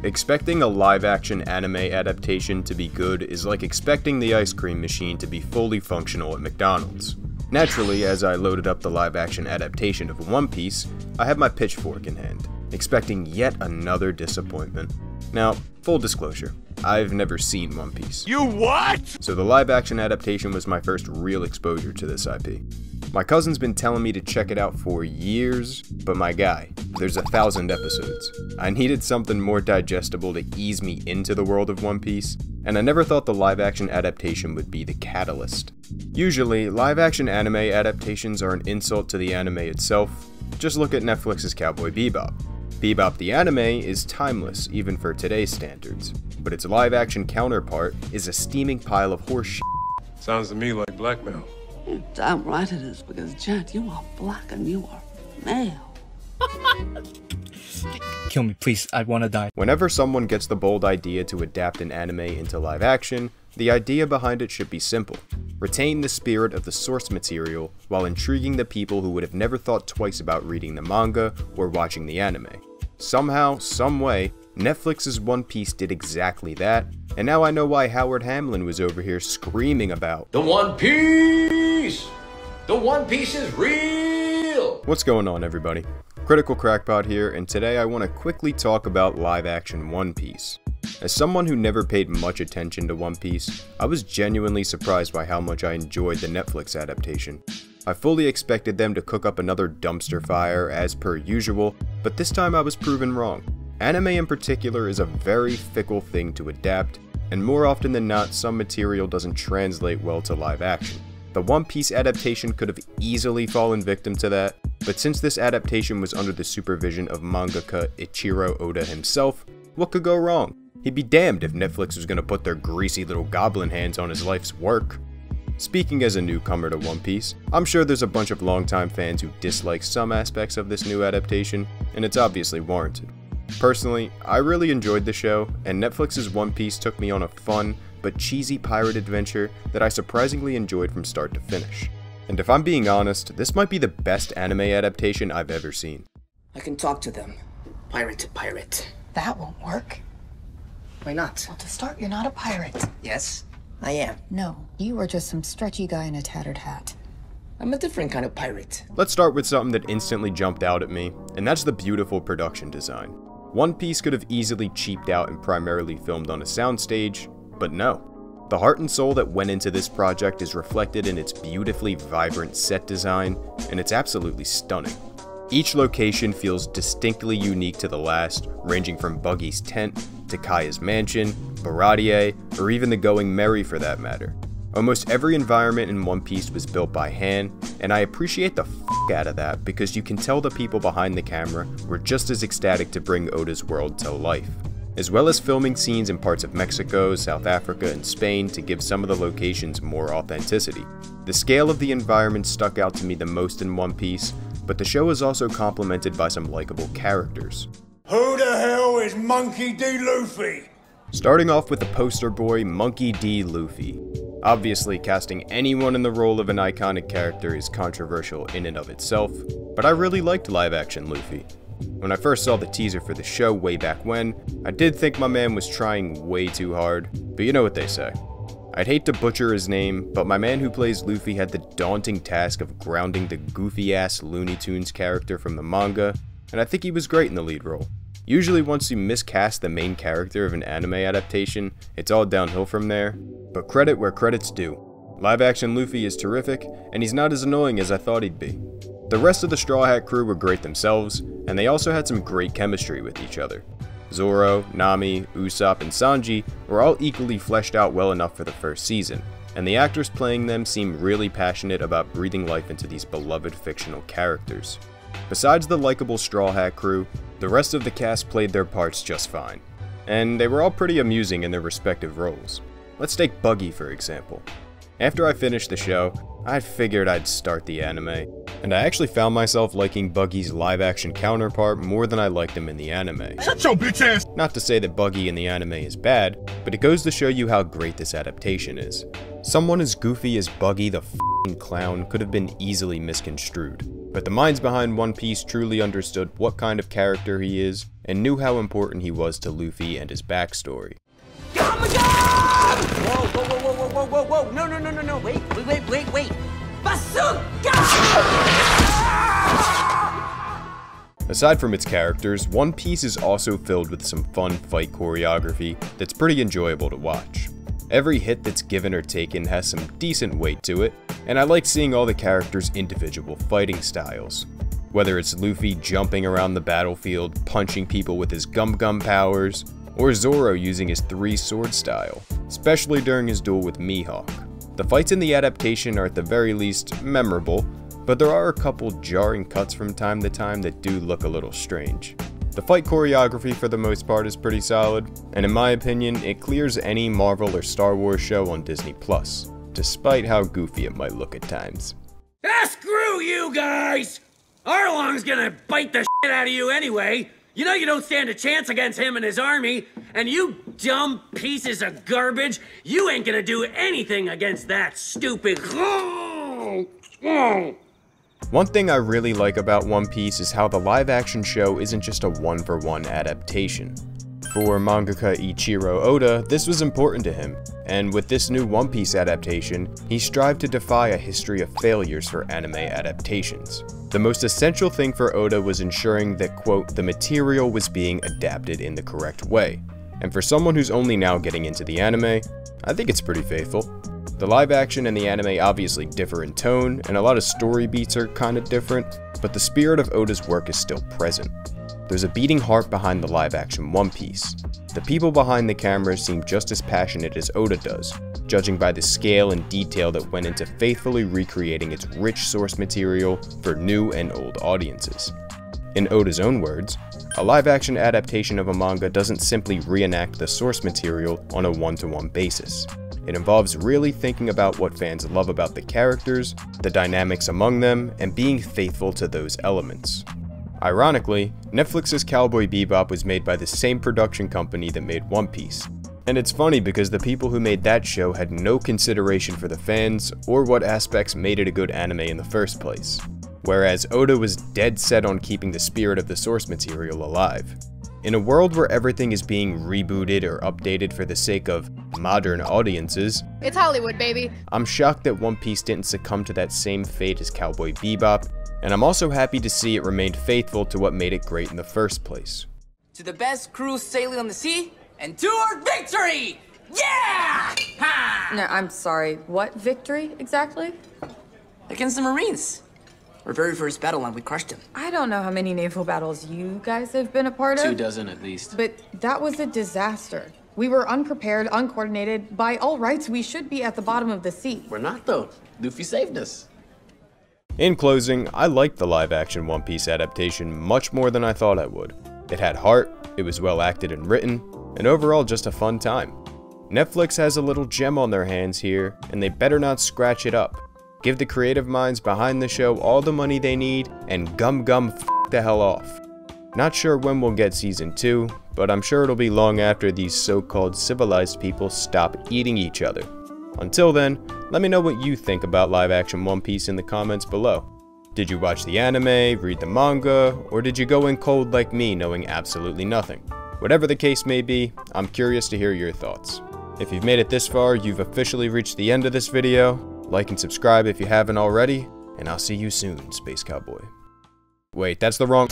Expecting a live-action anime adaptation to be good is like expecting the ice cream machine to be fully functional at McDonald's. Naturally, as I loaded up the live-action adaptation of One Piece, I had my pitchfork in hand, expecting yet another disappointment. Now, full disclosure, I've never seen One Piece. You what? So the live-action adaptation was my first real exposure to this IP. My cousin's been telling me to check it out for years, but my guy, there's 1,000 episodes. I needed something more digestible to ease me into the world of One Piece, and I never thought the live-action adaptation would be the catalyst. Usually, live-action anime adaptations are an insult to the anime itself. Just look at Netflix's Cowboy Bebop. Bebop the anime is timeless, even for today's standards, but its live-action counterpart is a steaming pile of horse shit. Sounds to me like blackmail. You're damn right it is, because, Jet, you are black and you are male. Kill me, please. I want to die. Whenever someone gets the bold idea to adapt an anime into live action, the idea behind it should be simple. Retain the spirit of the source material while intriguing the people who would have never thought twice about reading the manga or watching the anime. Somehow, someway, Netflix's One Piece did exactly that, and now I know why Howard Hamlin was over here screaming about The One Piece! The One Piece is real! What's going on, everybody? Critical Crackpot here, and today I want to quickly talk about live-action One Piece. As someone who never paid much attention to One Piece, I was genuinely surprised by how much I enjoyed the Netflix adaptation. I fully expected them to cook up another dumpster fire as per usual, but this time I was proven wrong. Anime in particular is a very fickle thing to adapt, and more often than not, some material doesn't translate well to live action. The One Piece adaptation could have easily fallen victim to that, but since this adaptation was under the supervision of mangaka Eiichiro Oda himself, what could go wrong? He'd be damned if Netflix was going to put their greasy little goblin hands on his life's work. Speaking as a newcomer to One Piece, I'm sure there's a bunch of longtime fans who dislike some aspects of this new adaptation, and it's obviously warranted. Personally, I really enjoyed the show, and Netflix's One Piece took me on a fun but cheesy pirate adventure that I surprisingly enjoyed from start to finish. And if I'm being honest, this might be the best anime adaptation I've ever seen. I can talk to them, pirate to pirate. That won't work. Why not? Well, to start, you're not a pirate. Yes, I am. No, you are just some stretchy guy in a tattered hat. I'm a different kind of pirate. Let's start with something that instantly jumped out at me, and that's the beautiful production design. One Piece could have easily cheaped out and primarily filmed on a soundstage, but no. The heart and soul that went into this project is reflected in its beautifully vibrant set design, and it's absolutely stunning. Each location feels distinctly unique to the last, ranging from Buggy's tent, to Kaya's mansion, Baratier, or even the Going Merry for that matter. Almost every environment in One Piece was built by hand, and I appreciate the f*** out of that because you can tell the people behind the camera were just as ecstatic to bring Oda's world to life. As well as filming scenes in parts of Mexico, South Africa, and Spain to give some of the locations more authenticity. The scale of the environment stuck out to me the most in One Piece, but the show is also complemented by some likable characters. Who the hell is Monkey D. Luffy? Starting off with the poster boy, Monkey D. Luffy. Obviously, casting anyone in the role of an iconic character is controversial in and of itself, but I really liked live-action Luffy. When I first saw the teaser for the show way back when, I did think my man was trying way too hard, but you know what they say. I'd hate to butcher his name, but my man who plays Luffy had the daunting task of grounding the goofy-ass Looney Tunes character from the manga, and I think he was great in the lead role. Usually once you miscast the main character of an anime adaptation, it's all downhill from there, but credit where credit's due. Live-action Luffy is terrific, and he's not as annoying as I thought he'd be. The rest of the Straw Hat crew were great themselves, and they also had some great chemistry with each other. Zoro, Nami, Usopp, and Sanji were all equally fleshed out well enough for the first season, and the actors playing them seem really passionate about breathing life into these beloved fictional characters. Besides the likable Straw Hat crew, the rest of the cast played their parts just fine, and they were all pretty amusing in their respective roles. Let's take Buggy for example. After I finished the show, I figured I'd start the anime, and I actually found myself liking Buggy's live-action counterpart more than I liked him in the anime. Shut your bitch ass! Not to say that Buggy in the anime is bad, but it goes to show you how great this adaptation is. Someone as goofy as Buggy the f***ing clown could have been easily misconstrued. but the minds behind One Piece truly understood what kind of character he is and knew how important he was to Luffy and his backstory. Oh my god! Whoa, whoa, whoa, whoa, whoa, whoa, whoa, no, no, no, no, no, wait. Bazooka! Aside from its characters, One Piece is also filled with some fun fight choreography that's pretty enjoyable to watch. Every hit that's given or taken has some decent weight to it, and I like seeing all the characters' individual fighting styles. Whether it's Luffy jumping around the battlefield, punching people with his gum powers, or Zoro using his 3-sword style, especially during his duel with Mihawk. The fights in the adaptation are at the very least memorable, but there are a couple jarring cuts from time to time that do look a little strange. The fight choreography for the most part is pretty solid, and in my opinion, it clears any Marvel or Star Wars show on Disney+, despite how goofy it might look at times. Ah, screw you guys! Arlong's gonna bite the shit out of you anyway. You know you don't stand a chance against him and his army, and you dumb pieces of garbage, you ain't gonna do anything against that stupid... One thing I really like about One Piece is how the live-action show isn't just a one-for-one adaptation. For mangaka Eiichiro Oda, this was important to him, and with this new One Piece adaptation, he strived to defy a history of failures for anime adaptations. The most essential thing for Oda was ensuring that, quote, the material was being adapted in the correct way. And for someone who's only now getting into the anime, I think it's pretty faithful. The live action and the anime obviously differ in tone, and a lot of story beats are kinda different, but the spirit of Oda's work is still present. There's a beating heart behind the live action One Piece. The people behind the camera seem just as passionate as Oda does, judging by the scale and detail that went into faithfully recreating its rich source material for new and old audiences. In Oda's own words, a live-action adaptation of a manga doesn't simply reenact the source material on a one-to-one basis. It involves really thinking about what fans love about the characters, the dynamics among them, and being faithful to those elements. Ironically, Netflix's Cowboy Bebop was made by the same production company that made One Piece. And it's funny because the people who made that show had no consideration for the fans or what aspects made it a good anime in the first place. Whereas Oda was dead set on keeping the spirit of the source material alive. In a world where everything is being rebooted or updated for the sake of modern audiences, it's Hollywood, baby. I'm shocked that One Piece didn't succumb to that same fate as Cowboy Bebop, and I'm also happy to see it remained faithful to what made it great in the first place. To the best crew sailing on the sea, and to our victory! Yeah! Ha! No, I'm sorry. What victory exactly? Against the Marines. Our very first battle line, we crushed them. I don't know how many naval battles you guys have been a part of. 24 at least. But that was a disaster. We were unprepared, uncoordinated. By all rights, we should be at the bottom of the sea. We're not, though. Luffy saved us. In closing, I liked the live-action One Piece adaptation much more than I thought I would. It had heart, it was well acted and written, and overall just a fun time. Netflix has a little gem on their hands here, and they better not scratch it up. Give the creative minds behind the show all the money they need, and f the hell off. Not sure when we'll get season 2, but I'm sure it'll be long after these so-called civilized people stop eating each other. Until then, let me know what you think about live-action One Piece in the comments below. Did you watch the anime, read the manga, or did you go in cold like me knowing absolutely nothing? Whatever the case may be, I'm curious to hear your thoughts. If you've made it this far, you've officially reached the end of this video. Like and subscribe if you haven't already, and I'll see you soon, Space Cowboy. Wait, that's the wrong...